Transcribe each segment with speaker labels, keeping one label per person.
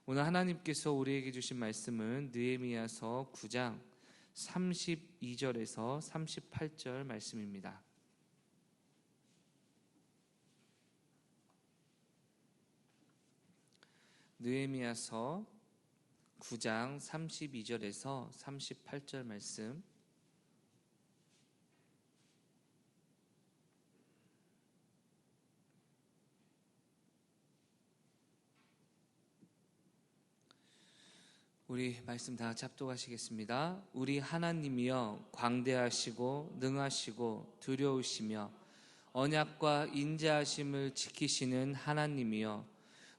Speaker 1: 오늘 하나님께서 우리에게 주신 말씀은 느헤미야서 9장 32절에서 38절 말씀입니다. 느헤미야서 9장 32절에서 38절 말씀. 우리 말씀 다 같이 합독하시겠습니다. 우리 하나님이여 광대하시고 능하시고 두려우시며 언약과 인자하심을 지키시는 하나님이여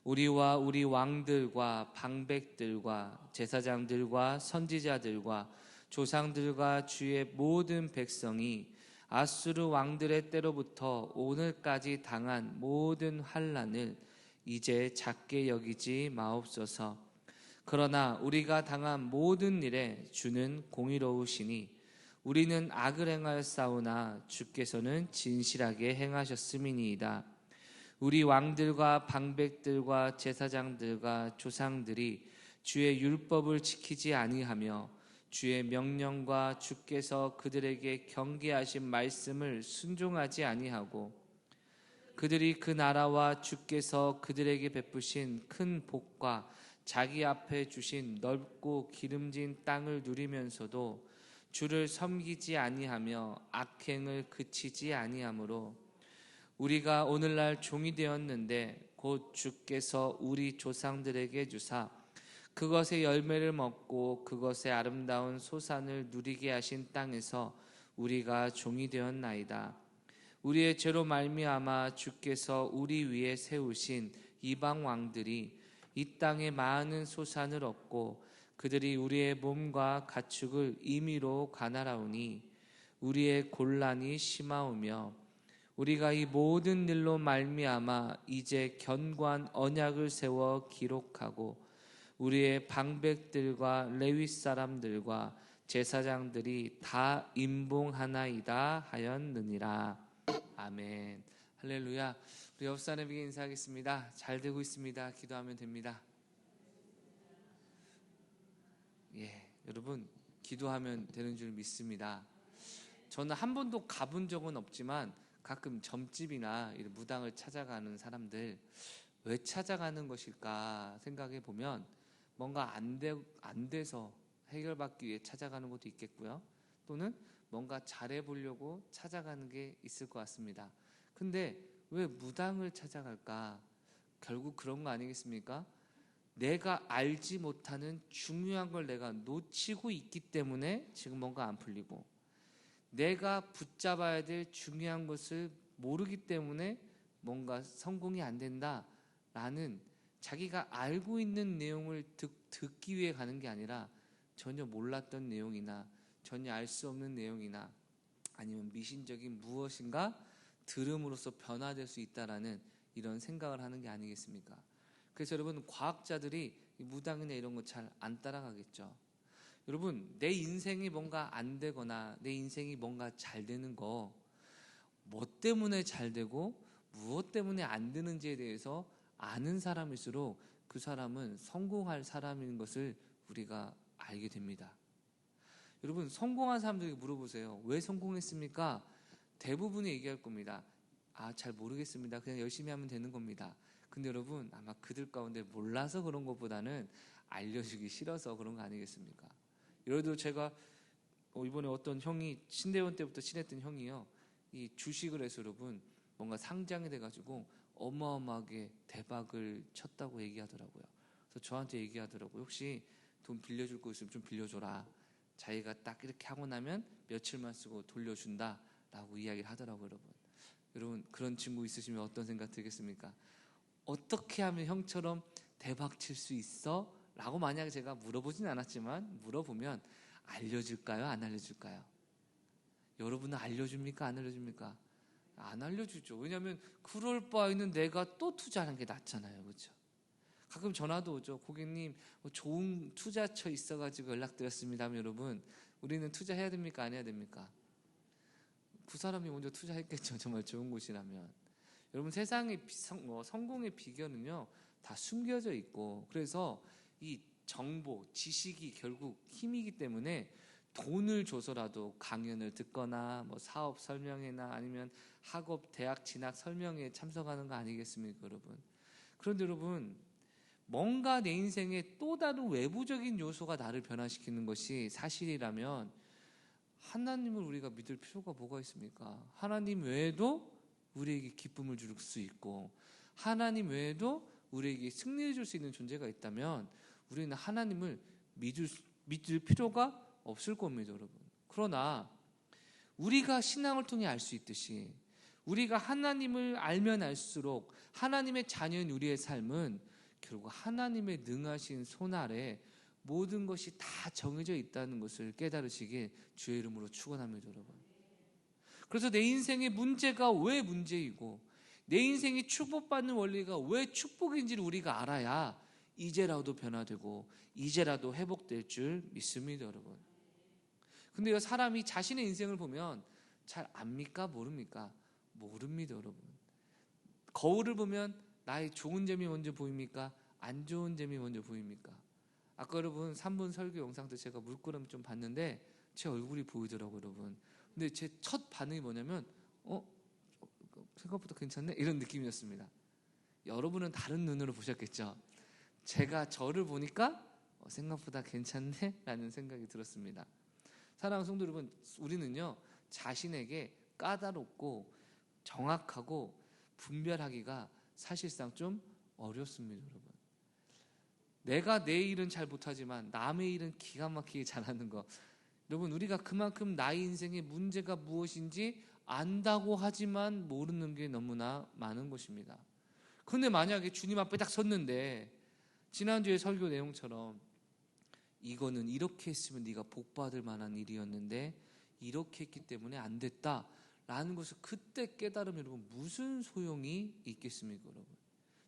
Speaker 1: 우리와 우리 왕들과 방백들과 제사장들과 선지자들과 조상들과 주의 모든 백성이 아수르 왕들의 때로부터 오늘까지 당한 모든 환난을 이제 작게 여기지 마옵소서. 그러나 우리가 당한 모든 일에 주는 공의로우시니 우리는 악을 행하였사오나 주께서는 진실하게 행하셨음이니이다. 우리 왕들과 방백들과 제사장들과 조상들이 주의 율법을 지키지 아니하며 주의 명령과 주께서 그들에게 경계하신 말씀을 순종하지 아니하고 그들이 그 나라와 주께서 그들에게 베푸신 큰 복과 자기 앞에 주신 넓고 기름진 땅을 누리면서도 주를 섬기지 아니하며 악행을 그치지 아니하므로 우리가 오늘날 종이 되었는데 곧 주께서 우리 조상들에게 주사 그것의 열매를 먹고 그것의 아름다운 소산을 누리게 하신 땅에서 우리가 종이 되었나이다. 우리의 죄로 말미암아 주께서 우리 위에 세우신 이방 왕들이 이 땅에 많은 소산을 얻고 그들이 우리의 몸과 가축을 임의로 가나라우니 우리의 곤란이 심하오며 우리가 이 모든 일로 말미암아 이제 견고한 언약을 세워 기록하고 우리의 방백들과 레위 사람들과 제사장들이 다 임봉하나이다 하였느니라. 아멘. 할렐루야. 우리 옆 사람에게 인사하겠습니다. 잘 되고 있습니다. 기도하면 됩니다. 여러분 기도하면 되는 줄 믿습니다. 저는 한 번도 가본 적은 없지만 가끔 점집이나 이런 무당을 찾아가는 사람들 왜 찾아가는 것일까 생각해 보면 뭔가 안 돼서 해결받기 위해 찾아가는 것도 있겠고요. 또는 뭔가 잘해보려고 찾아가는 게 있을 것 같습니다. 근데 왜 무당을 찾아갈까? 결국 그런 거 아니겠습니까? 내가 알지 못하는 중요한 걸 내가 놓치고 있기 때문에 지금 뭔가 안 풀리고 내가 붙잡아야 될 중요한 것을 모르기 때문에 뭔가 성공이 안 된다라는 자기가 알고 있는 내용을 듣기 위해 가는 게 아니라 전혀 몰랐던 내용이나 전혀 알 수 없는 내용이나 아니면 미신적인 무엇인가 들음으로써 변화될 수 있다라는 이런 생각을 하는 게 아니겠습니까? 그래서 여러분 과학자들이 무당이나 이런 거 잘 안 따라가겠죠. 여러분 내 인생이 뭔가 안 되거나 내 인생이 뭔가 잘 되는 거 뭐 때문에 잘 되고 무엇 때문에 안 되는지에 대해서 아는 사람일수록 그 사람은 성공할 사람인 것을 우리가 알게 됩니다. 여러분 성공한 사람들에게 물어보세요. 왜 성공했습니까? 대부분이 얘기할 겁니다. 잘 모르겠습니다. 그냥 열심히 하면 되는 겁니다. 근데 여러분 아마 그들 가운데 몰라서 그런 것보다는 알려주기 싫어서 그런 거 아니겠습니까? 예를 들어 제가 이번에 어떤 형이 신대원 때부터 친했던 형이요. 이 주식을 해서 여러분 뭔가 상장이 돼가지고 어마어마하게 대박을 쳤다고 얘기하더라고요. 그래서 저한테 얘기하더라고요. 혹시 돈 빌려줄 거 있으면 좀 빌려줘라. 자기가 딱 이렇게 하고 나면 며칠만 쓰고 돌려준다 라고 이야기를 하더라고요. 여러분 그런 친구 있으시면 어떤 생각 들겠습니까? 어떻게 하면 형처럼 대박 칠 수 있어? 라고 만약에 제가 물어보진 않았지만 물어보면 알려줄까요? 안 알려줄까요? 여러분은 알려줍니까? 안 알려줍니까? 안 알려주죠. 왜냐하면 그럴 바에는 내가 또 투자하는 게 낫잖아요. 그렇죠? 가끔 전화도 오죠. 고객님 좋은 투자처 있어가지고 연락드렸습니다. 여러분 우리는 투자해야 됩니까? 안 해야 됩니까? 그 사람이 먼저 투자했겠죠. 정말 좋은 곳이라면. 여러분 세상의 성공의 비결은요 다 숨겨져 있고, 그래서 이 정보, 지식이 결국 힘이기 때문에 돈을 줘서라도 강연을 듣거나 뭐 사업 설명회나 아니면 학업, 대학 진학 설명회에 참석하는 거 아니겠습니까, 여러분? 그런데 여러분, 뭔가 내 인생에 또 다른 외부적인 요소가 나를 변화시키는 것이 사실이라면 하나님을 우리가 믿을 필요가 뭐가 있습니까? 하나님 외에도 우리에게 기쁨을 줄 수 있고, 하나님 외에도 우리에게 승리를 줄 수 있는 존재가 있다면 우리는 하나님을 믿을 필요가 없을 겁니다, 여러분. 그러나 우리가 신앙을 통해 알 수 있듯이 우리가 하나님을 알면 알수록 하나님의 자녀인 우리의 삶은 결국 하나님의 능하신 손 아래 모든 것이 다 정해져 있다는 것을 깨달으시길 주의 이름으로 축원합니다, 여러분. 그래서 내 인생의 문제가 왜 문제이고 내 인생이 축복받는 원리가 왜 축복인지를 우리가 알아야 이제라도 변화되고 이제라도 회복될 줄 믿습니다, 여러분. 근데요, 사람이 자신의 인생을 보면 잘 압니까? 모릅니까? 모릅니다, 여러분. 거울을 보면 나의 좋은 점이 먼저 보입니까? 안 좋은 점이 먼저 보입니까? 아까 여러분 3분 설교 영상 때 제가 물끄러미 좀 봤는데 제 얼굴이 보이더라고요, 여러분. 근데 제 첫 반응이 뭐냐면 생각보다 괜찮네? 이런 느낌이었습니다. 여러분은 다른 눈으로 보셨겠죠? 제가 저를 보니까 생각보다 괜찮네? 라는 생각이 들었습니다. 사랑하는 성도 여러분, 우리는요 자신에게 까다롭고 정확하고 분별하기가 사실상 좀 어렵습니다, 여러분. 내가 내 일은 잘 못하지만 남의 일은 기가 막히게 잘하는 거, 여러분, 우리가 그만큼 나의 인생의 문제가 무엇인지 안다고 하지만 모르는 게 너무나 많은 것입니다. 그런데 만약에 주님 앞에 딱 섰는데 지난주에 설교 내용처럼 이거는 이렇게 했으면 네가 복받을 만한 일이었는데 이렇게 했기 때문에 안 됐다라는 것을 그때 깨달으면 여러분 무슨 소용이 있겠습니까, 여러분?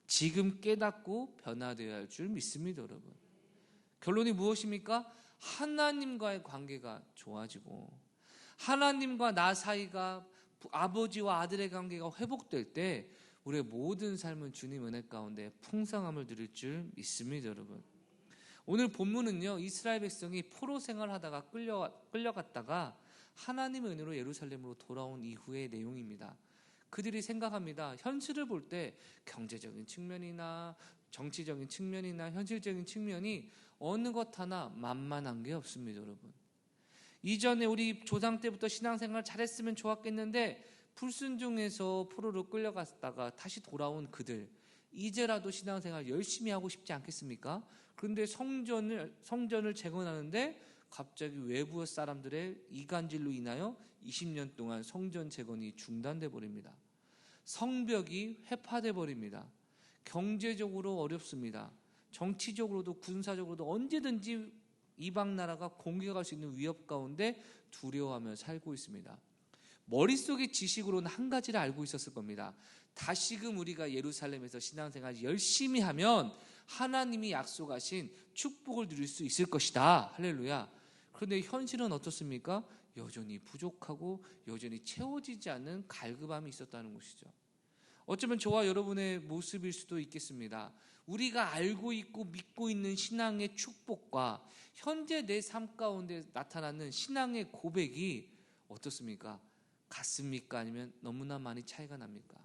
Speaker 1: 지금 깨닫고 변화되어야 할 줄 믿습니다, 여러분. 결론이 무엇입니까? 하나님과의 관계가 좋아지고 하나님과 나 사이가 아버지와 아들의 관계가 회복될 때 우리의 모든 삶은 주님 은혜 가운데 풍성함을 누릴 줄 믿습니다, 여러분. 오늘 본문은요, 이스라엘 백성이 포로 생활하다가 끌려갔다가 하나님의 은혜로 예루살렘으로 돌아온 이후의 내용입니다. 그들이 생각합니다. 현실을 볼 때 경제적인 측면이나 정치적인 측면이나 현실적인 측면이 어느 것 하나 만만한 게 없습니다, 여러분. 이전에 우리 조상 때부터 신앙생활 잘했으면 좋았겠는데 불순종해서 포로로 끌려갔다가 다시 돌아온 그들, 이제라도 신앙생활 열심히 하고 싶지 않겠습니까? 그런데 성전을 재건하는데 갑자기 외부 사람들의 이간질로 인하여 20년 동안 성전 재건이 중단돼 버립니다. 성벽이 회파돼 버립니다. 경제적으로 어렵습니다. 정치적으로도 군사적으로도 언제든지 이방 나라가 공격할 수 있는 위협 가운데 두려워하며 살고 있습니다. 머릿속의 지식으로는 한 가지를 알고 있었을 겁니다. 다시금 우리가 예루살렘에서 신앙생활 열심히 하면 하나님이 약속하신 축복을 누릴 수 있을 것이다. 할렐루야. 그런데 현실은 어떻습니까? 여전히 부족하고 여전히 채워지지 않는 갈급함이 있었다는 것이죠. 어쩌면 저와 여러분의 모습일 수도 있겠습니다. 우리가 알고 있고 믿고 있는 신앙의 축복과 현재 내 삶 가운데 나타나는 신앙의 고백이 어떻습니까? 같습니까? 아니면 너무나 많이 차이가 납니까?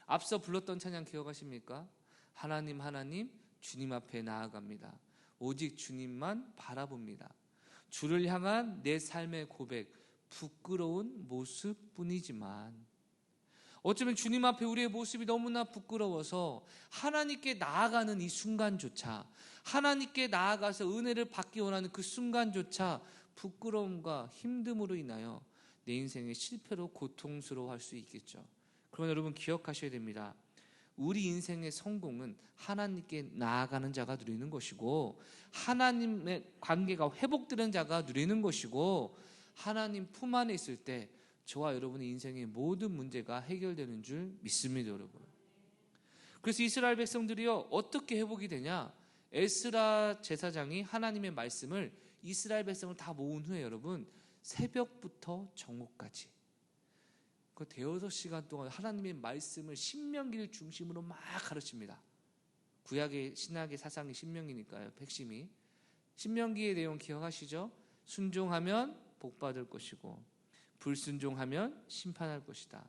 Speaker 1: 앞서 불렀던 찬양 기억하십니까? 하나님 하나님 주님 앞에 나아갑니다. 오직 주님만 바라봅니다. 주를 향한 내 삶의 고백, 부끄러운 모습뿐이지만 어쩌면 주님 앞에 우리의 모습이 너무나 부끄러워서 하나님께 나아가는 이 순간조차, 하나님께 나아가서 은혜를 받기 원하는 그 순간조차 부끄러움과 힘듦으로 인하여 내 인생의 실패로 고통스러워할 수 있겠죠. 그러나 여러분 기억하셔야 됩니다. 우리 인생의 성공은 하나님께 나아가는 자가 누리는 것이고 하나님의 관계가 회복되는 자가 누리는 것이고 하나님 품 안에 있을 때 저와 여러분의 인생의 모든 문제가 해결되는 줄 믿습니다, 여러분. 그래서 이스라엘 백성들이요 어떻게 회복이 되냐? 에스라 제사장이 하나님의 말씀을 이스라엘 백성을 다 모은 후에 여러분 새벽부터 정오까지 그 대여섯 시간 동안 하나님의 말씀을 신명기를 중심으로 막 가르칩니다. 구약의 신약의 사상이 신명기니까요. 핵심이 신명기의 내용 기억하시죠? 순종하면 복 받을 것이고 불순종하면 심판할 것이다.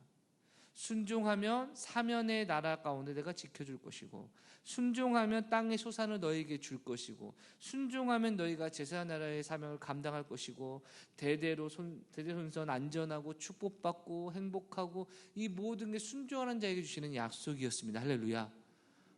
Speaker 1: 순종하면 사면의 나라 가운데 내가 지켜줄 것이고, 순종하면 땅의 소산을 너에게 줄 것이고, 순종하면 너희가 제사장 나라의 사명을 감당할 것이고, 대대손손 안전하고 축복받고 행복하고, 이 모든 게 순종하는 자에게 주시는 약속이었습니다. 할렐루야.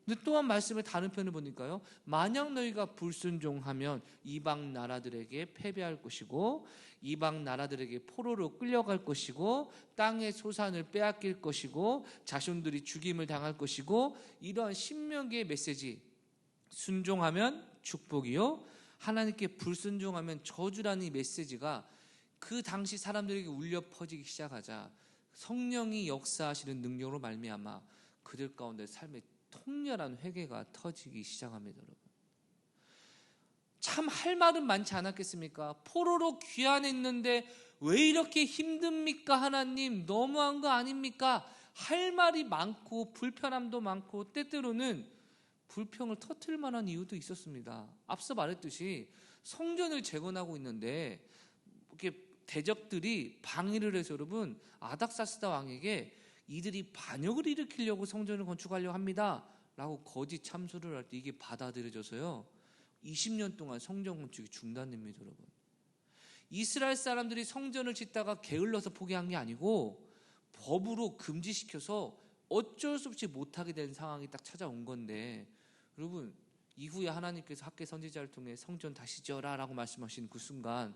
Speaker 1: 근데 또한 말씀의 다른 편을 보니까요, 만약 너희가 불순종하면 이방 나라들에게 패배할 것이고, 이방 나라들에게 포로로 끌려갈 것이고, 땅의 소산을 빼앗길 것이고, 자손들이 죽임을 당할 것이고, 이러한 신명기의 메시지, 순종하면 축복이요, 하나님께 불순종하면 저주라는 이 메시지가 그 당시 사람들에게 울려 퍼지기 시작하자 성령이 역사하시는 능력으로 말미암아 그들 가운데 삶의 통렬한 회개가 터지기 시작합니다. 여러분, 참 할 말은 많지 않았겠습니까? 포로로 귀환했는데 왜 이렇게 힘듭니까? 하나님, 너무한 거 아닙니까? 할 말이 많고 불편함도 많고 때때로는 불평을 터뜨릴 만한 이유도 있었습니다. 앞서 말했듯이 성전을 재건하고 있는데 이렇게 대적들이 방해를 해서 여러분, 아닥사스다 왕에게 이들이 반역을 일으키려고 성전을 건축하려고 합니다 라고 거짓 참소를 할 때 이게 받아들여져서요 20년 동안 성전 건축이 중단됩니다. 여러분, 이스라엘 사람들이 성전을 짓다가 게을러서 포기한 게 아니고 법으로 금지시켜서 어쩔 수 없이 못하게 된 상황이 딱 찾아온 건데, 여러분, 이후에 하나님께서 학개 선지자를 통해 성전 다시 지어라 라고 말씀하신 그 순간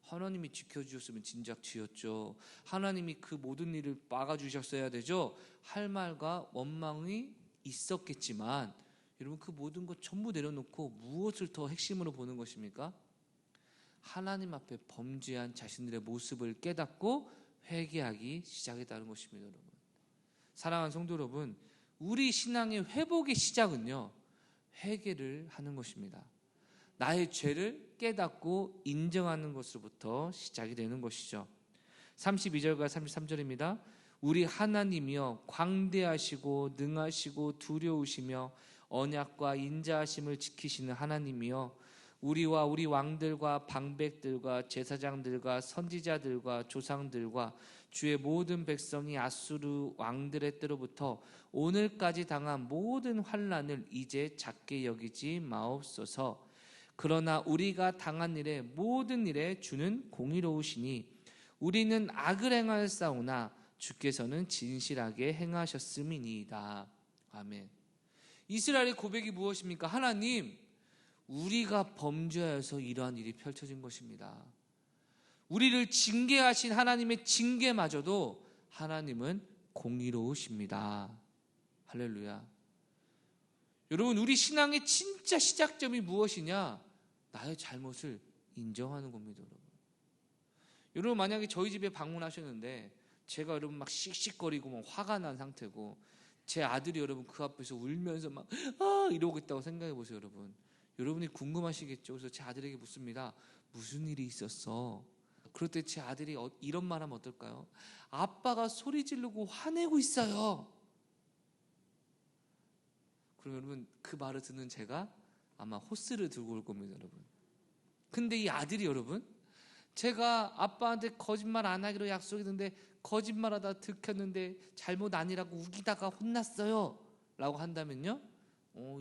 Speaker 1: 하나님이 지켜주셨으면 진작 지었죠. 하나님이 그 모든 일을 막아주셨어야 되죠. 할 말과 원망이 있었겠지만 여러분, 그 모든 것 전부 내려놓고 무엇을 더 핵심으로 보는 것입니까? 하나님 앞에 범죄한 자신들의 모습을 깨닫고 회개하기 시작했다는 것입니다. 여러분, 사랑하는 성도 여러분, 우리 신앙의 회복의 시작은요 회개를 하는 것입니다. 나의 죄를 깨닫고 인정하는 것으로부터 시작이 되는 것이죠. 32절과 33절입니다. 우리 하나님이여 광대하시고 능하시고 두려우시며 언약과 인자하심을 지키시는 하나님이여, 우리와 우리 왕들과 방백들과 제사장들과 선지자들과 조상들과 주의 모든 백성이 아수르 왕들의 때로부터 오늘까지 당한 모든 환난을 이제 작게 여기지 마옵소서. 그러나 우리가 당한 일에 모든 일에 주는 공의로우시니 우리는 악을 행하였사오나 주께서는 진실하게 행하셨음이니이다. 아멘. 이스라엘의 고백이 무엇입니까? 하나님, 우리가 범죄하여서 이러한 일이 펼쳐진 것입니다. 우리를 징계하신 하나님의 징계마저도 하나님은 공의로우십니다. 할렐루야. 여러분, 우리 신앙의 진짜 시작점이 무엇이냐? 나의 잘못을 인정하는 겁니다. 여러분, 만약에 저희 집에 방문하셨는데 제가 여러분 막 씩씩거리고 막 화가 난 상태고 제 아들이 여러분 그 앞에서 울면서 막 이러고 있다고 생각해 보세요. 여러분이 궁금하시겠죠. 그래서 제 아들에게 묻습니다. 무슨 일이 있었어? 그럴 때 제 아들이 이런 말 하면 어떨까요? 아빠가 소리 지르고 화내고 있어요. 그럼 여러분, 그 말을 듣는 제가 아마 호스를 들고 올 겁니다. 여러분, 근데 이 아들이 여러분, 제가 아빠한테 거짓말 안 하기로 약속했는데 거짓말하다 들켰는데 잘못 아니라고 우기다가 혼났어요 라고 한다면요,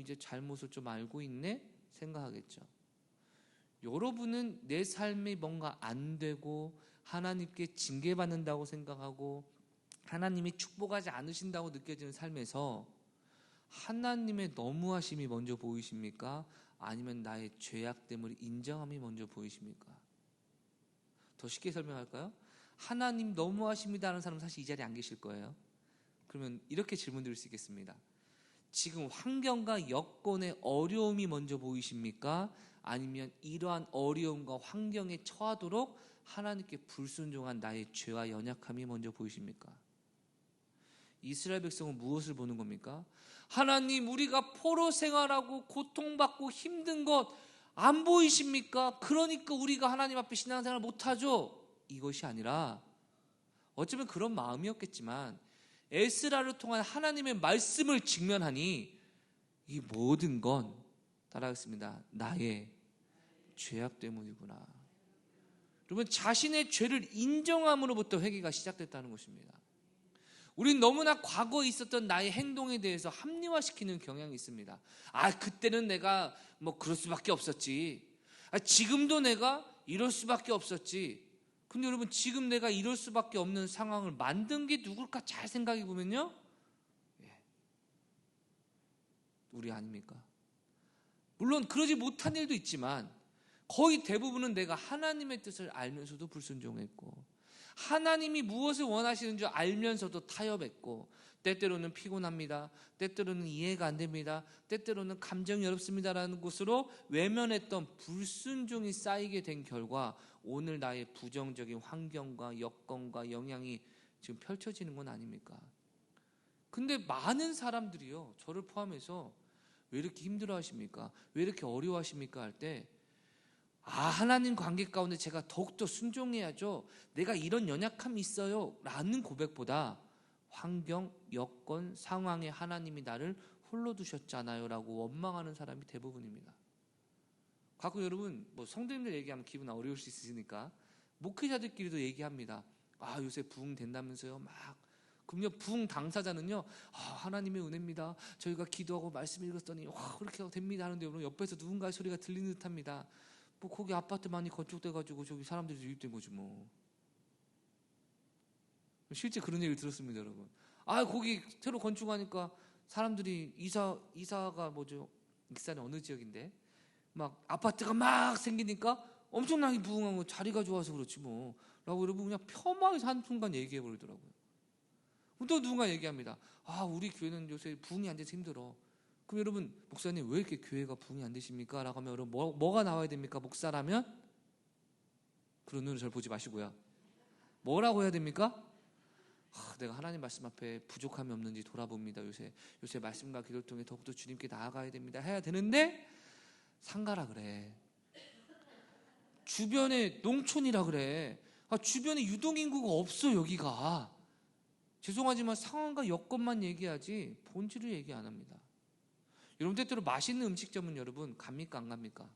Speaker 1: 이제 잘못을 좀 알고 있네 생각하겠죠. 여러분은 내 삶이 뭔가 안 되고 하나님께 징계받는다고 생각하고 하나님이 축복하지 않으신다고 느껴지는 삶에서 하나님의 너무하심이 먼저 보이십니까? 아니면 나의 죄악됨을 인정함이 먼저 보이십니까? 더 쉽게 설명할까요? 하나님 너무하십니다 하는 사람은 사실 이 자리에 안 계실 거예요. 그러면 이렇게 질문 드릴 수 있겠습니다. 지금 환경과 여건의 어려움이 먼저 보이십니까? 아니면 이러한 어려움과 환경에 처하도록 하나님께 불순종한 나의 죄와 연약함이 먼저 보이십니까? 이스라엘 백성은 무엇을 보는 겁니까? 하나님, 우리가 포로 생활하고 고통받고 힘든 것 안 보이십니까? 그러니까 우리가 하나님 앞에 신앙생활 못하죠. 이것이 아니라 어쩌면 그런 마음이었겠지만 에스라를 통한 하나님의 말씀을 직면하니 이 모든 건 따라하겠습니다. 나의 죄악 때문이구나. 여러분, 자신의 죄를 인정함으로부터 회개가 시작됐다는 것입니다. 우린 너무나 과거에 있었던 나의 행동에 대해서 합리화시키는 경향이 있습니다. 그때는 내가 그럴 수밖에 없었지. 지금도 내가 이럴 수밖에 없었지. 근데 여러분, 지금 내가 이럴 수밖에 없는 상황을 만든 게 누굴까 잘 생각해 보면요, 우리 아닙니까? 물론 그러지 못한 일도 있지만 거의 대부분은 내가 하나님의 뜻을 알면서도 불순종했고, 하나님이 무엇을 원하시는 줄 알면서도 타협했고, 때때로는 피곤합니다, 때때로는 이해가 안 됩니다, 때때로는 감정이 어렵습니다라는 것으로 외면했던 불순종이 쌓이게 된 결과 오늘 나의 부정적인 환경과 여건과 영향이 지금 펼쳐지는 건 아닙니까? 근데 많은 사람들이요, 저를 포함해서 왜 이렇게 힘들어 하십니까? 왜 이렇게 어려워하십니까? 할 때 하나님 관계 가운데 제가 더욱더 순종해야죠, 내가 이런 연약함이 있어요 라는 고백보다 환경, 여건, 상황에 하나님이 나를 홀로 두셨잖아요 라고 원망하는 사람이 대부분입니다. 가끔 여러분, 성도님들 얘기하면 기분 어려울 수 있으니까 목회자들끼리도 얘기합니다. 요새 부흥 된다면서요. 그럼요, 부흥 당사자는요, 하나님의 은혜입니다, 저희가 기도하고 말씀 읽었더니 그렇게 됩니다 하는데, 여러분, 옆에서 누군가의 소리가 들리는 듯 합니다. 거기 아파트 많이 건축돼가지고 저기 사람들이 유입된 거지 뭐. 실제 그런 얘기를 들었습니다, 여러분. 거기 새로 건축하니까 사람들이 이사가 뭐죠? 익산의 어느 지역인데 아파트가 막 생기니까 엄청나게 부흥한 거, 자리가 좋아서 그렇지 뭐 라고 여러분 그냥 폄하해서 한순간 얘기해 버리더라고요. 또 누군가 얘기합니다. 우리 교회는 요새 부흥이 안 돼서 힘들어. 그럼 여러분, 목사님 왜 이렇게 교회가 부흥이 안 되십니까? 라고 하면 여러분 뭐가 나와야 됩니까? 목사라면? 그런 눈으로 저를 보지 마시고요. 뭐라고 해야 됩니까? 내가 하나님 말씀 앞에 부족함이 없는지 돌아봅니다. 요새 말씀과 기도를 통해 더욱더 주님께 나아가야 됩니다 해야 되는데, 상가라 그래, 주변에 농촌이라 그래, 주변에 유동인구가 없어 여기가. 죄송하지만 상황과 여건만 얘기하지 본질을 얘기 안 합니다. 여러분, 때때로 맛있는 음식점은 여러분 갑니까 안 갑니까?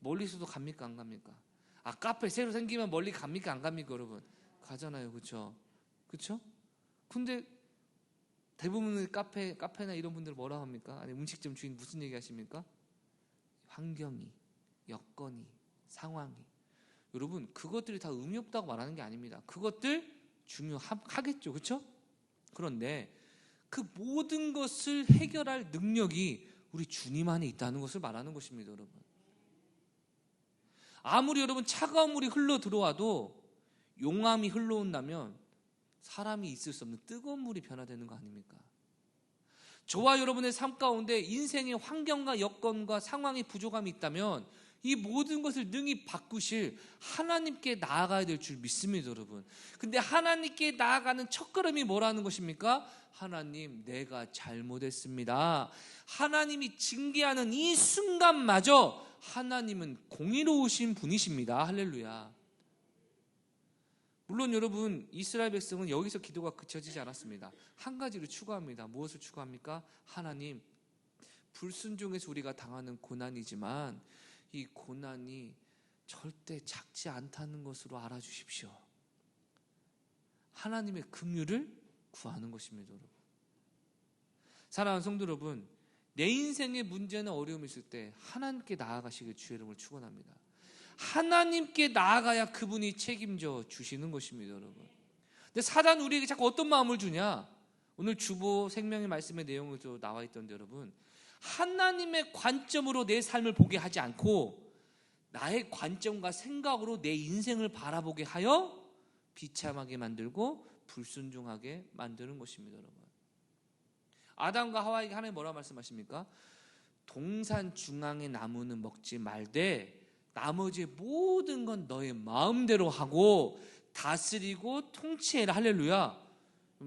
Speaker 1: 멀리서도 갑니까 안 갑니까? 카페 새로 생기면 멀리 갑니까 안 갑니까? 여러분 가잖아요, 그렇죠? 그렇죠? 근데 대부분의 카페나 이런 분들 뭐라고 합니까? 아니, 음식점 주인 무슨 얘기 하십니까? 환경이, 여건이, 상황이. 여러분, 그것들이 다 의미 없다고 말하는 게 아닙니다. 그것들 중요하겠죠, 그렇죠? 그런데 그 모든 것을 해결할 능력이 우리 주님 안에 있다는 것을 말하는 것입니다, 여러분. 아무리 여러분 차가운 물이 흘러 들어와도 용암이 흘러온다면 사람이 있을 수 없는 뜨거운 물이 변화되는 거 아닙니까? 저와 여러분의 삶 가운데 인생의 환경과 여건과 상황의 부족함이 있다면 이 모든 것을 능히 바꾸실 하나님께 나아가야 될 줄 믿습니다, 여러분. 근데 하나님께 나아가는 첫걸음이 뭐라는 것입니까? 하나님, 내가 잘못했습니다. 하나님이 징계하는 이 순간마저 하나님은 공의로우신 분이십니다. 할렐루야. 물론 여러분, 이스라엘 백성은 여기서 기도가 그쳐지지 않았습니다. 한 가지를 추구합니다. 무엇을 추구합니까? 하나님, 불순종해서 우리가 당하는 고난이지만 이 고난이 절대 작지 않다는 것으로 알아주십시오. 하나님의 긍휼을 구하는 것입니다, 여러분. 사랑하는 성도 여러분, 내 인생의 문제나 어려움이 있을 때 하나님께 나아가시길 주의 이름을 축원합니다. 하나님께 나아가야 그분이 책임져 주시는 것입니다, 여러분. 근데 사단 우리에게 자꾸 어떤 마음을 주냐? 오늘 주보 생명의 말씀의 내용에도 나와 있던데, 여러분, 하나님의 관점으로 내 삶을 보게 하지 않고 나의 관점과 생각으로 내 인생을 바라보게 하여 비참하게 만들고 불순종하게 만드는 것입니다, 여러분. 아담과 하와에게 하나님 뭐라고 말씀하십니까? 동산 중앙의 나무는 먹지 말되 나머지 모든 건 너의 마음대로 하고 다스리고 통치해라. 할렐루야.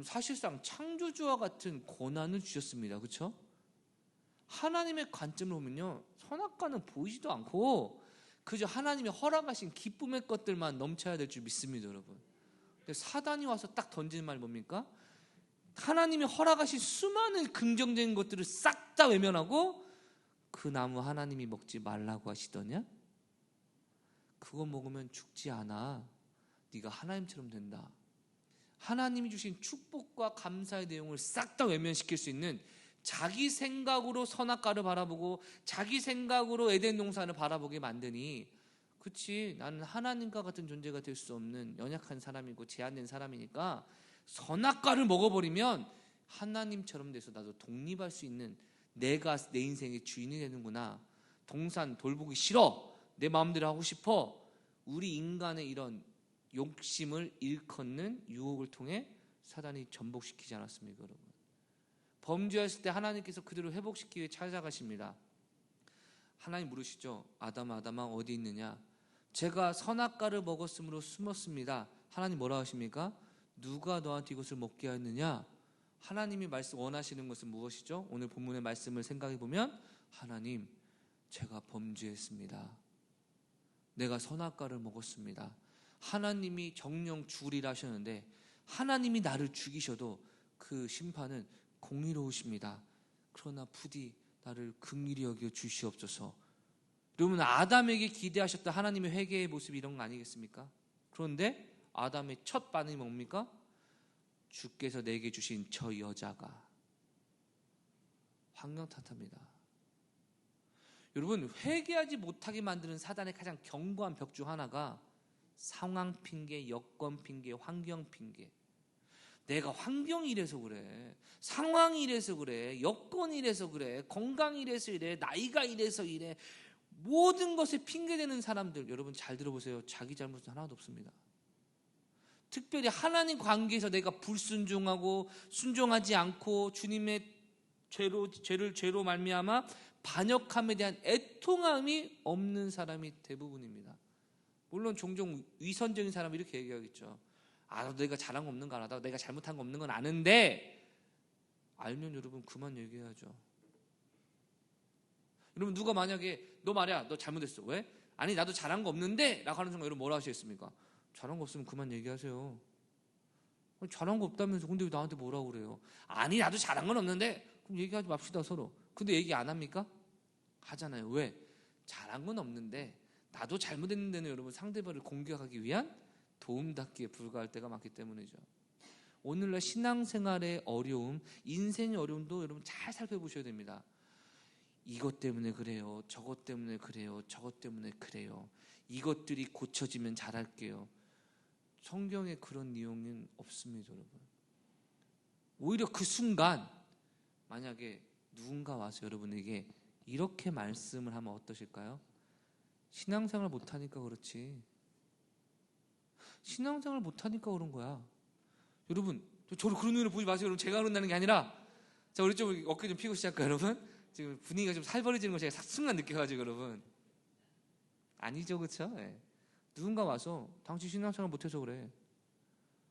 Speaker 1: 사실상 창조주와 같은 권한을 주셨습니다, 그렇죠? 하나님의 관점으로 보면요, 선악과는 보이지도 않고 그저 하나님이 허락하신 기쁨의 것들만 넘쳐야 될 줄 믿습니다, 여러분. 근데 사단이 와서 딱 던지는 말이 뭡니까? 하나님이 허락하신 수많은 긍정적인 것들을 싹 다 외면하고 그 나무 하나님이 먹지 말라고 하시더냐? 그거 먹으면 죽지 않아. 네가 하나님처럼 된다. 하나님이 주신 축복과 감사의 내용을 싹 다 외면시킬 수 있는 자기 생각으로 선악과를 바라보고 자기 생각으로 에덴 동산을 바라보게 만드니, 그치, 나는 하나님과 같은 존재가 될 수 없는 연약한 사람이고 제한된 사람이니까 선악과를 먹어버리면 하나님처럼 돼서 나도 독립할 수 있는, 내가 내 인생의 주인이 되는구나. 동산 돌보기 싫어. 내 마음대로 하고 싶어. 우리 인간의 이런 욕심을 일컫는 유혹을 통해 사단이 전복시키지 않았습니까, 여러분? 범죄했을 때 하나님께서 그들을 회복시키기 위해 찾아가십니다. 하나님 물으시죠. 아담아, 아담아, 어디 있느냐? 제가 선악과를 먹었으므로 숨었습니다. 하나님 뭐라 하십니까? 누가 너한테 이것을 먹게 하였느냐? 하나님이 원하시는 것은 무엇이죠? 오늘 본문의 말씀을 생각해 보면, 하나님, 제가 범죄했습니다. 내가 선악과를 먹었습니다. 하나님이 정령 죽으리라 하셨는데 하나님이 나를 죽이셔도 그 심판은 공의로우십니다. 그러나 부디 나를 긍휼히 여겨 주시옵소서. 여러분, 아담에게 기대하셨던 하나님의 회개의 모습이 이런 거 아니겠습니까? 그런데 아담의 첫 반응이 뭡니까? 주께서 내게 주신 저 여자가. 환경 탓합니다. 여러분, 회개하지 못하게 만드는 사단의 가장 견고한 벽 중 하나가 상황 핑계, 여건 핑계, 환경 핑계. 내가 환경이 이래서 그래, 상황이 이래서 그래, 여건이 이래서 그래, 건강이 이래서 이래, 나이가 이래서 이래, 모든 것에 핑계대는 사람들, 여러분 잘 들어보세요. 자기 잘못은 하나도 없습니다. 특별히 하나님 관계에서 내가 불순종하고 순종하지 않고 주님의 죄로 말미암아 반역함에 대한 애통함이 없는 사람이 대부분입니다. 물론 종종 위선적인 사람이 이렇게 얘기하겠죠. 아, 내가 잘한 거 없는 거 알아. 내가 잘못한 거 없는 건 아는데. 알면 여러분 그만 얘기해야죠. 여러분, 누가 만약에 너 말이야, 너 잘못했어. 왜? 아니, 나도 잘한 거 없는데 라고 하는 순간 여러분 뭐라 하시겠습니까? 잘한 거 없으면 그만 얘기하세요. 잘한 거 없다면서 근데 왜 나한테 뭐라고 그래요? 아니, 나도 잘한 건 없는데. 그럼 얘기하지 맙시다, 서로. 근데 얘기 안 합니까? 하잖아요. 왜? 잘한 건 없는데 나도 잘못했는데는 여러분 상대방을 공격하기 위한 도움닫기에 불과할 때가 많기 때문이죠. 오늘날 신앙생활의 어려움, 인생의 어려움도 여러분 잘 살펴보셔야 됩니다. 이것 때문에 그래요, 저것 때문에 그래요, 저것 때문에 그래요, 이것들이 고쳐지면 잘할게요. 성경에 그런 내용은 없습니다, 여러분. 오히려 그 순간 만약에 누군가 와서 여러분에게 이렇게 말씀을 하면 어떠실까요? 신앙생활 못하니까 그렇지, 신앙생활 못하니까 그런 거야. 여러분, 저를 그런 눈으로 보지 마세요. 여러분, 제가 그런다는 게 아니라, 자, 우리 좀 어깨 좀 피고 시작할까요, 여러분? 지금 분위기가 좀 살벌해지는 걸 제가 순간 느껴가지고, 여러분. 아니죠, 그쵸? 네. 누군가 와서 당신 신앙생활 못해서 그래.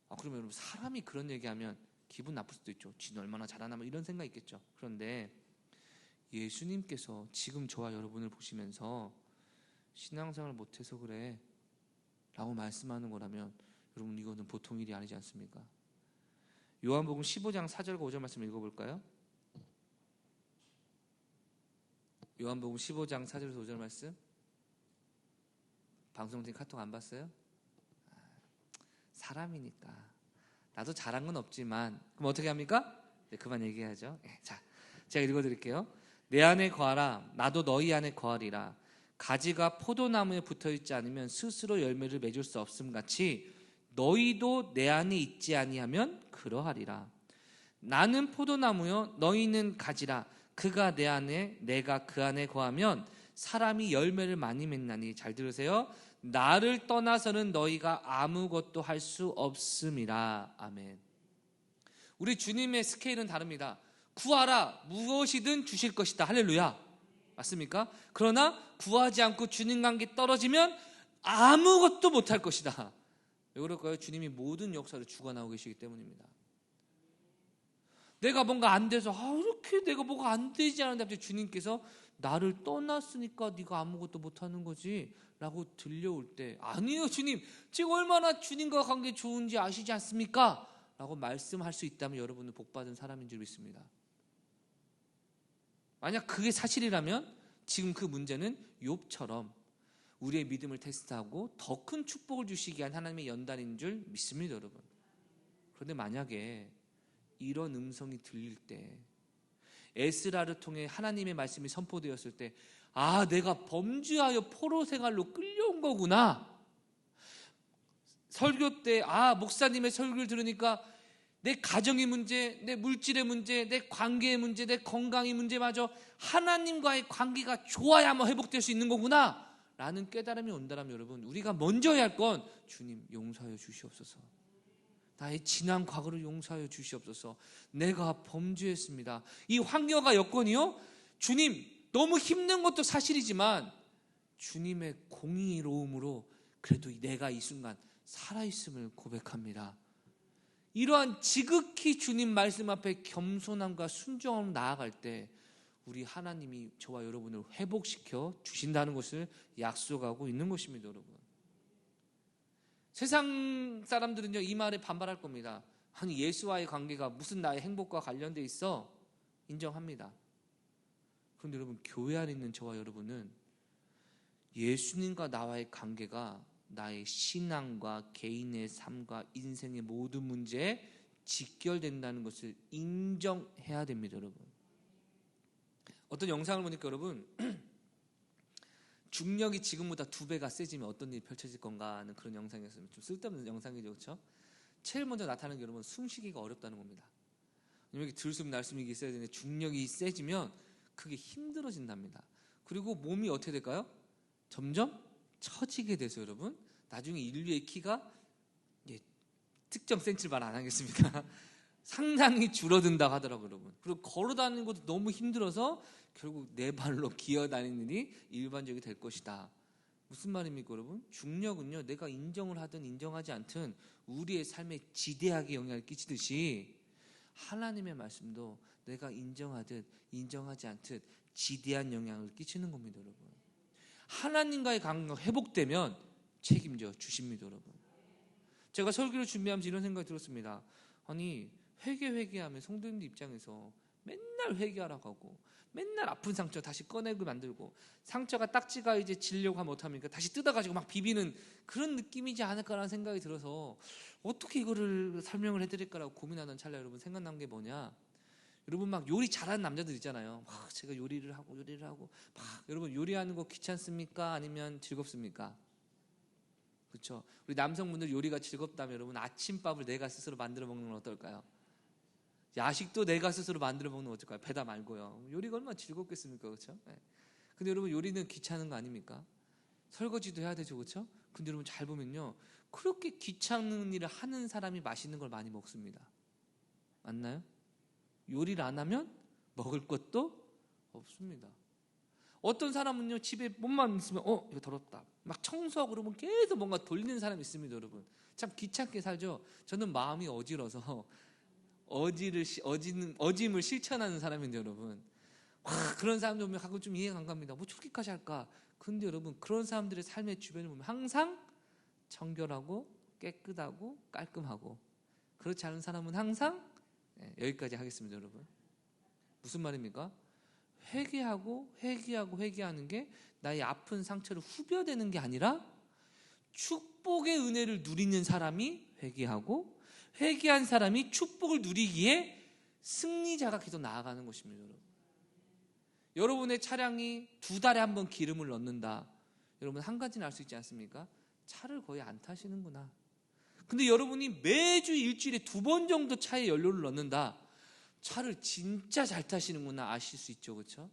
Speaker 1: 아, 그러면 여러분, 사람이 그런 얘기하면 기분 나쁠 수도 있죠. 지는 얼마나 잘하나, 뭐 이런 생각이 있겠죠. 그런데 예수님께서 지금 저와 여러분을 보시면서 신앙생활 못해서 그래 라고 말씀하는 거라면 여러분, 이거는 보통 일이 아니지 않습니까? 요한복음 15장 4절과 5절 말씀 읽어볼까요? 요한복음 15장 4절에서 5절 말씀. 방송팀 카톡 안 봤어요? 사람이니까 나도 잘한 건 없지만, 그럼 어떻게 합니까? 네, 그만 얘기해야죠. 자, 제가 읽어드릴게요. 내 안에 거하라, 나도 너희 안에 거하리라. 가지가 포도나무에 붙어있지 않으면 스스로 열매를 맺을 수 없음 같이 너희도 내 안에 있지 아니하면 그러하리라. 나는 포도나무요, 너희는 가지라. 그가 내 안에, 내가 그 안에 거하면 사람이 열매를 많이 맺나니. 잘 들으세요. 나를 떠나서는 너희가 아무것도 할 수 없음이라. 아멘. 우리 주님의 스케일은 다릅니다. 구하라, 무엇이든 주실 것이다. 할렐루야. 맞습니까? 그러나 구하지 않고 주님 관계 떨어지면 아무것도 못할 것이다. 왜 그럴까요? 주님이 모든 역사를 주관하고 계시기 때문입니다. 내가 뭔가 안 돼서 이렇게 내가 뭐가 안 되지 않은데 갑자기 주님께서 나를 떠났으니까 네가 아무것도 못하는 거지 라고 들려올 때, 아니에요 주님, 제가 얼마나 주님과 관계 좋은지 아시지 않습니까? 라고 말씀할 수 있다면 여러분은 복받은 사람인 줄 믿습니다. 만약 그게 사실이라면 지금 그 문제는 욥처럼 우리의 믿음을 테스트하고 더 큰 축복을 주시기 위한 하나님의 연단인 줄 믿습니다, 여러분. 그런데 만약에 이런 음성이 들릴 때, 에스라를 통해 하나님의 말씀이 선포되었을 때, 아, 내가 범죄하여 포로 생활로 끌려온 거구나. 설교 때, 아, 목사님의 설교를 들으니까 내 가정의 문제, 내 물질의 문제, 내 관계의 문제, 내 건강의 문제마저 하나님과의 관계가 좋아야 뭐 회복될 수 있는 거구나 라는 깨달음이 온다면 여러분, 우리가 먼저 해야 할 건 주님 용서하여 주시옵소서. 나의 지난 과거를 용서하여 주시옵소서. 내가 범죄했습니다. 이 황녀가 여건이요, 주님 너무 힘든 것도 사실이지만 주님의 공의로움으로 그래도 내가 이 순간 살아있음을 고백합니다. 이러한 지극히 주님 말씀 앞에 겸손함과 순종함으로 나아갈 때 우리 하나님이 저와 여러분을 회복시켜 주신다는 것을 약속하고 있는 것입니다, 여러분. 세상 사람들은요, 이 말에 반발할 겁니다. 아니, 예수와의 관계가 무슨 나의 행복과 관련돼 있어? 인정합니다. 그런데 여러분, 교회 안에 있는 저와 여러분은 예수님과 나와의 관계가 나의 신앙과 개인의 삶과 인생의 모든 문제에 직결된다는 것을 인정해야 됩니다, 여러분. 어떤 영상을 보니까 여러분, 중력이 지금보다 2배가 세지면 어떤 일이 펼쳐질 건가 하는 그런 영상이었어요. 좀 쓸데없는 영상이죠, 그렇죠? 제일 먼저 나타나는 게 여러분, 숨쉬기가 어렵다는 겁니다. 여기 들숨 날숨이 있어야 되는데 중력이 세지면 그게 힘들어진답니다. 그리고 몸이 어떻게 될까요? 점점 처지게 돼서 여러분, 나중에 인류의 키가 특정 센치를 말 안 하겠습니다. 상당히 줄어든다고 하더라고요, 여러분. 그리고 걸어다니는 것도 너무 힘들어서 결국 네 발로 기어다니는 일이 일반적이 될 것이다. 무슨 말입니까, 여러분? 중력은요, 내가 인정을 하든 인정하지 않든 우리의 삶에 지대하게 영향을 끼치듯이 하나님의 말씀도 내가 인정하듯 인정하지 않듯 지대한 영향을 끼치는 겁니다, 여러분. 하나님과의 관계가 회복되면 책임져 주십니다, 여러분. 제가 설교를 준비하면서 이런 생각이 들었습니다. 아니, 회개하면 성도님들 입장에서 맨날 회개하라고 하고 맨날 아픈 상처 다시 꺼내고 만들고 상처가 딱지가 이제 지려고 하면 어떡합니까? 다시 뜯어가지고 막 비비는 그런 느낌이지 않을까라는 생각이 들어서 어떻게 이거를 설명을 해드릴까라고 고민하던 찰나 여러분, 생각난 게 뭐냐, 여러분 막 요리 잘하는 남자들 있잖아요. 막 제가 요리를 하고 막, 여러분 요리하는 거 귀찮습니까? 아니면 즐겁습니까? 그렇죠? 우리 남성분들 요리가 즐겁다면 여러분, 아침밥을 내가 스스로 만들어 먹는 건 어떨까요? 야식도 내가 스스로 만들어 먹는 건 어떨까요? 배다 말고요. 요리가 얼마나 즐겁겠습니까? 그렇죠? 네. 근데 여러분, 요리는 귀찮은 거 아닙니까? 설거지도 해야 되죠, 그렇죠? 근데 여러분 잘 보면요, 그렇게 귀찮은 일을 하는 사람이 맛있는 걸 많이 먹습니다. 맞나요? 요리를 안 하면 먹을 것도 없습니다. 어떤 사람은요, 집에 몸만 있으면 이거 더럽다 막 청소하고 그러면 계속 뭔가 돌리는 사람이 있습니다, 여러분. 참 귀찮게 살죠. 저는 마음이 어지러서 어짐을 실천하는 사람인데 여러분, 그런 사람들 보면 가끔 좀 이해가 안 갑니다. 뭐 저렇게까지 할까? 근데 여러분, 그런 사람들의 삶의 주변을 보면 항상 청결하고 깨끗하고 깔끔하고, 그렇지 않은 사람은 항상 여기까지 하겠습니다, 여러분. 무슨 말입니까? 회개하는 게 나의 아픈 상처를 후벼대는 게 아니라 축복의 은혜를 누리는 사람이 회개하고, 회개한 사람이 축복을 누리기에 승리자가 계속 나아가는 것입니다, 여러분. 여러분의 차량이 2달에 한 번 기름을 넣는다. 여러분, 한 가지는 알 수 있지 않습니까? 차를 거의 안 타시는구나. 근데 여러분이 매주 일주일에 2번 정도 차에 연료를 넣는다. 차를 진짜 잘 타시는구나 아실 수 있죠, 그렇죠?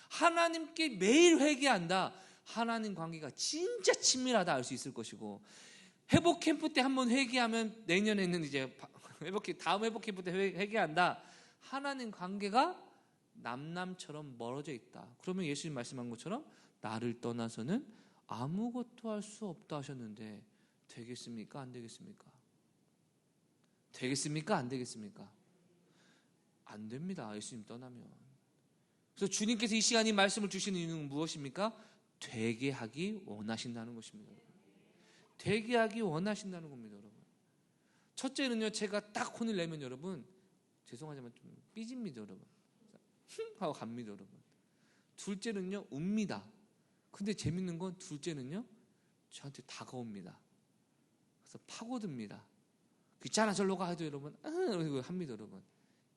Speaker 1: 하나님께 매일 회개한다. 하나님 관계가 진짜 친밀하다 알 수 있을 것이고, 회복 캠프 때 한번 회개하면 내년에는 이제 다음 회복 캠프 때 회개한다. 하나님 관계가 남남처럼 멀어져 있다. 그러면 예수님 말씀한 것처럼 나를 떠나서는 아무것도 할 수 없다 하셨는데 되겠습니까? 안 되겠습니까? 되겠습니까? 안 되겠습니까? 안 됩니다, 예수님 떠나면. 그래서 주님께서 이 시간에 말씀을 주시는 이유는 무엇입니까? 되게 하기 원하신다는 것입니다. 되게 하기 원하신다는 겁니다, 여러분. 첫째는요, 제가 딱 혼을 내면 여러분, 죄송하지만 좀 삐집니다 여러분. 하고 갑니다 여러분. 둘째는요, 웁니다. 근데 재밌는 건 둘째는요, 저한테 다가옵니다. 그래서 파고듭니다. 귀찮아 절로 가 해도 여러분 이거 합니다 여러분.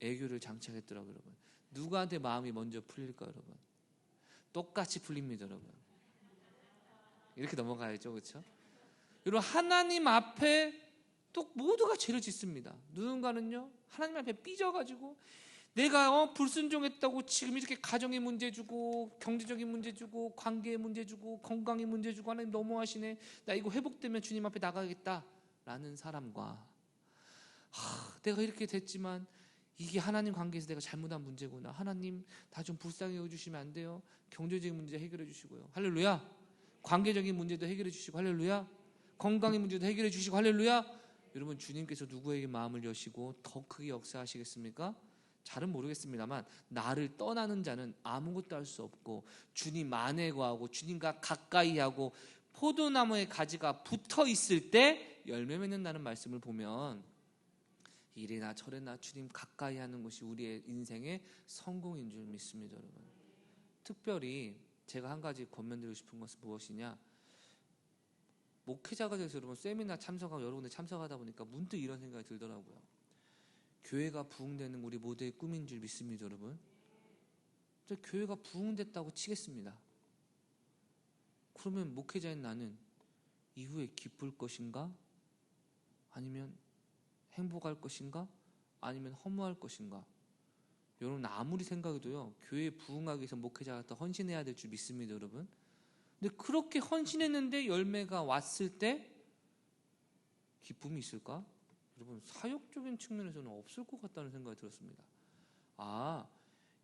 Speaker 1: 애교를 장착했더라고요 여러분. 누구한테 마음이 먼저 풀릴까 여러분? 똑같이 풀립니다 여러분. 이렇게 넘어가야죠, 그렇죠? 여러분, 하나님 앞에 또 모두가 죄를 짓습니다. 누군가는요, 하나님 앞에 삐져가지고 내가 불순종했다고 지금 이렇게 가정에 문제 주고, 경제적인 문제 주고, 관계에 문제 주고, 건강에 문제 주고, 하나님 너무하시네, 나 이거 회복되면 주님 앞에 나가겠다 라는 사람과, 내가 이렇게 됐지만 이게 하나님 관계에서 내가 잘못한 문제구나, 하나님 나 좀 불쌍히 여겨주시면 안 돼요? 경제적인 문제 해결해 주시고요, 할렐루야. 관계적인 문제도 해결해 주시고, 할렐루야. 건강의 문제도 해결해 주시고, 할렐루야. 여러분, 주님께서 누구에게 마음을 여시고 더 크게 역사하시겠습니까? 잘은 모르겠습니다만, 나를 떠나는 자는 아무것도 할 수 없고, 주님 안에 거하고 주님과 가까이 하고 포도나무의 가지가 붙어 있을 때 열매 맺는다는 말씀을 보면, 이래나 저래나 주님 가까이 하는 것이 우리의 인생의 성공인 줄 믿습니다 여러분. 특별히 제가 한 가지 권면드리고 싶은 것은 무엇이냐, 목회자가 돼서 여러분 세미나 참석하고 여러 군데 참석하다 보니까 문득 이런 생각이 들더라고요. 교회가 부흥되는 우리 모두의 꿈인 줄 믿습니다 여러분. 교회가 부흥됐다고 치겠습니다. 그러면 목회자인 나는 이후에 기쁠 것인가? 아니면 행복할 것인가? 아니면 허무할 것인가? 여러분, 아무리 생각해도요, 교회 부흥하기 위해서 목회자가 더 헌신해야 될 줄 믿습니다 여러분. 근데 그렇게 헌신했는데 열매가 왔을 때 기쁨이 있을까? 여러분, 사역적인 측면에서는 없을 것 같다는 생각이 들었습니다.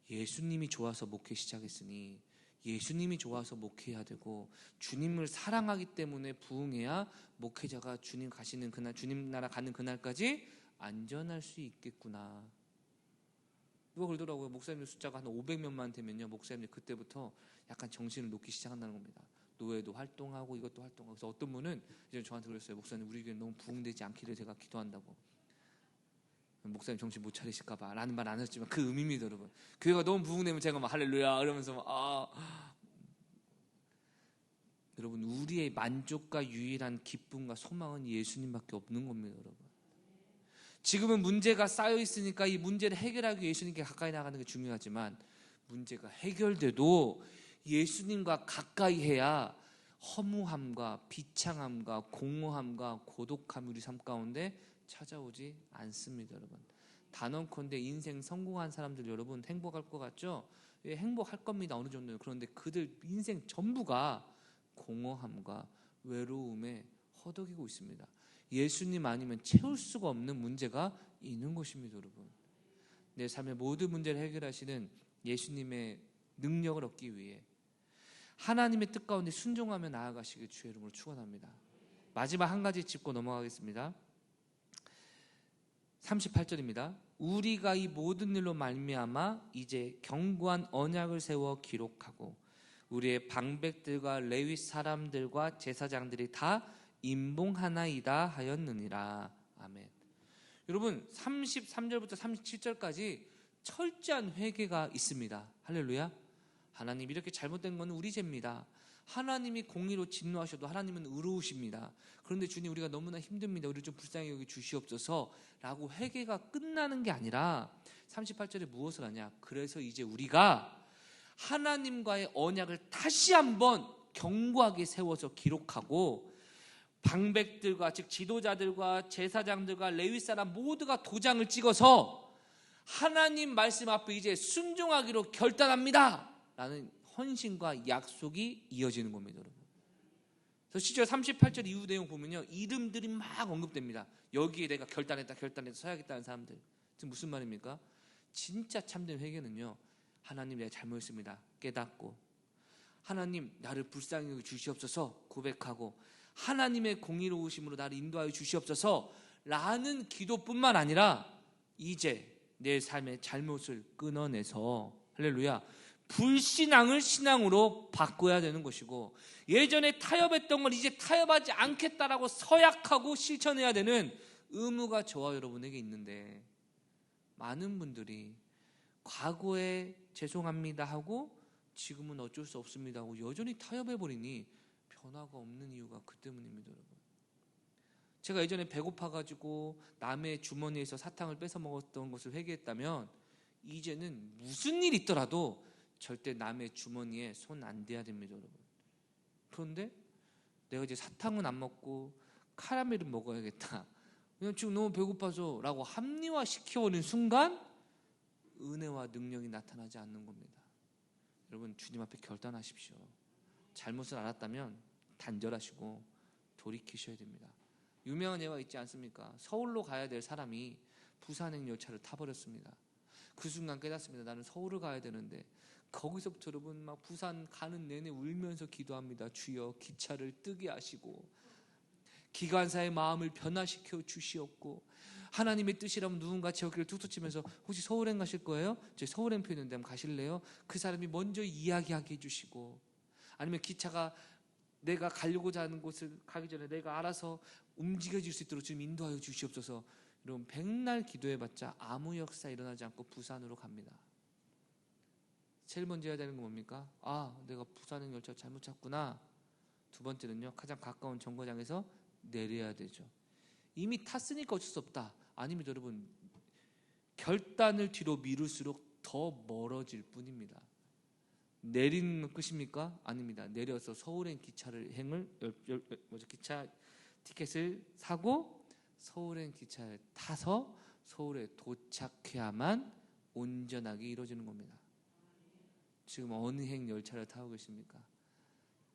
Speaker 1: 예수님이 좋아서 목회 시작했으니, 예수님이 좋아서 목회해야 되고, 주님을 사랑하기 때문에 부흥해야 목회자가 주님 가시는 그날, 주님 나라 가는 그날까지 안전할 수 있겠구나. 누가 그러더라고요. 목사님들 숫자가 한 500명만 되면요, 목사님들 그때부터 약간 정신을 놓기 시작한다는 겁니다. 노예도 활동하고 이것도 활동하고. 그래서 어떤 분은 이제 저한테 그랬어요. 목사님, 우리 교회 너무 부흥되지 않기를 제가 기도한다고. 목사님 정신 못 차리실까 봐 라는 말 안 했지만 그 의미입니다 여러분. 교회가 너무 부흥되면 제가 막 할렐루야 이러면서 여러분, 우리의 만족과 유일한 기쁨과 소망은 예수님밖에 없는 겁니다 여러분. 지금은 문제가 쌓여 있으니까 이 문제를 해결하기 위해 예수님께 가까이 나가는 게 중요하지만, 문제가 해결돼도 예수님과 가까이 해야 허무함과 비창함과 공허함과 고독함이 우리 삶 가운데 찾아오지 않습니다 여러분. 단언컨대 인생 성공한 사람들 여러분 행복할 것 같죠? 예, 행복할 겁니다 어느 정도는. 그런데 그들 인생 전부가 공허함과 외로움에 허덕이고 있습니다. 예수님 아니면 채울 수가 없는 문제가 있는 것입니다 여러분. 내 삶의 모든 문제를 해결하시는 예수님의 능력을 얻기 위해 하나님의 뜻 가운데 순종하며 나아가시길 주의 이름으로 축원합니다. 마지막 한 가지 짚고 넘어가겠습니다. 38절입니다. 우리가 이 모든 일로 말미암아 이제 견고한 언약을 세워 기록하고 우리의 방백들과 레위 사람들과 제사장들이 다 임봉하나이다 하였느니라. 아멘. 여러분, 33절부터 37절까지 철저한 회개가 있습니다. 할렐루야. 하나님, 이렇게 잘못된 건 우리 죄입니다. 하나님이 공의로 진노하셔도 하나님은 의로우십니다. 그런데 주님, 우리가 너무나 힘듭니다. 우리 좀 불쌍히 여기 주시옵소서 라고 회개가 끝나는 게 아니라 38절에 무엇을 하냐, 그래서 이제 우리가 하나님과의 언약을 다시 한번 견고하게 세워서 기록하고, 방백들과 즉 지도자들과 제사장들과 레위 사람 모두가 도장을 찍어서 하나님 말씀 앞에 이제 순종하기로 결단합니다 라는 헌신과 약속이 이어지는 겁니다 여러분. 그래서 실제 38절 이후 내용 보면요, 이름들이 막 언급됩니다. 여기에 내가 결단했다 서야겠다는 사람들. 지금 무슨 말입니까? 진짜 참된 회개는요, 하나님 내가 잘못했습니다 깨닫고, 하나님 나를 불쌍히 여겨 주시옵소서 고백하고, 하나님의 공의로우심으로 나를 인도하여 주시옵소서 라는 기도뿐만 아니라 이제 내 삶의 잘못을 끊어내서, 할렐루야, 불신앙을 신앙으로 바꿔야 되는 것이고, 예전에 타협했던 걸 이제 타협하지 않겠다라고 서약하고 실천해야 되는 의무가 저와 여러분에게 있는데 많은 분들이 과거에 죄송합니다 하고 지금은 어쩔 수 없습니다 하고 여전히 타협해버리니 변화가 없는 이유가 그 때문입니다, 여러분. 제가 예전에 배고파가지고 남의 주머니에서 사탕을 뺏어 먹었던 것을 회개했다면 이제는 무슨 일 있더라도 절대 남의 주머니에 손 안 대야 됩니다, 여러분. 그런데 내가 이제 사탕은 안 먹고 카라멜은 먹어야겠다, 그냥 지금 너무 배고파서 라고 합리화시켜버리는 순간 은혜와 능력이 나타나지 않는 겁니다. 여러분, 주님 앞에 결단하십시오. 잘못을 알았다면 단절하시고 돌이키셔야 됩니다. 유명한 예가 있지 않습니까? 서울로 가야 될 사람이 부산행 열차를 타버렸습니다. 그 순간 깨닫습니다. 나는 서울을 가야 되는데. 거기서부터 여러분 막 부산 가는 내내 울면서 기도합니다. 주여 기차를 뜨게 하시고 기관사의 마음을 변화시켜 주시옵고, 하나님의 뜻이라면 누군가 제 어깨를 툭툭 치면서 혹시 서울행 가실 거예요? 저희 서울행표 있는데 한번 가실래요? 그 사람이 먼저 이야기하게 해주시고, 아니면 기차가 내가 가려고자 하는 곳을 가기 전에 내가 알아서 움직여질 수 있도록 좀 인도하여 주시옵소서. 여러분, 백날 기도해봤자 아무 역사 일어나지 않고 부산으로 갑니다. 제일 먼저 해야 되는 건 뭡니까? 아, 내가 부산행 열차 잘못 탔구나. 두 번째는요, 가장 가까운 정거장에서 내려야 되죠. 이미 탔으니까 어쩔 수 없다. 아닙니다, 여러분. 결단을 뒤로 미룰수록 더 멀어질 뿐입니다. 내리는 끝입니까? 아닙니다. 내려서 서울행 기차를 기차 티켓을 사고 서울행 기차에 타서 서울에 도착해야만 온전하게 이루어지는 겁니다. 지금 어느 행 열차를 타고 계십니까?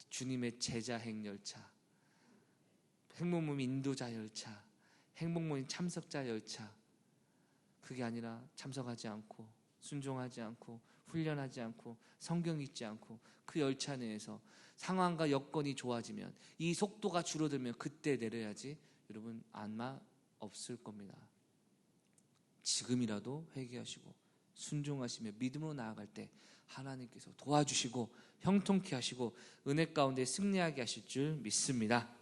Speaker 1: 주님의 제자행 열차, 행복모임 인도자 열차, 행복모임 참석자 열차. 그게 아니라 참석하지 않고 순종하지 않고 훈련하지 않고 성경 읽지 않고 그 열차 내에서 상황과 여건이 좋아지면, 이 속도가 줄어들면 그때 내려야지. 여러분, 아마 없을 겁니다. 지금이라도 회개하시고 순종하시며 믿음으로 나아갈 때 하나님께서 도와주시고 형통케 하시고 은혜 가운데 승리하게 하실 줄 믿습니다.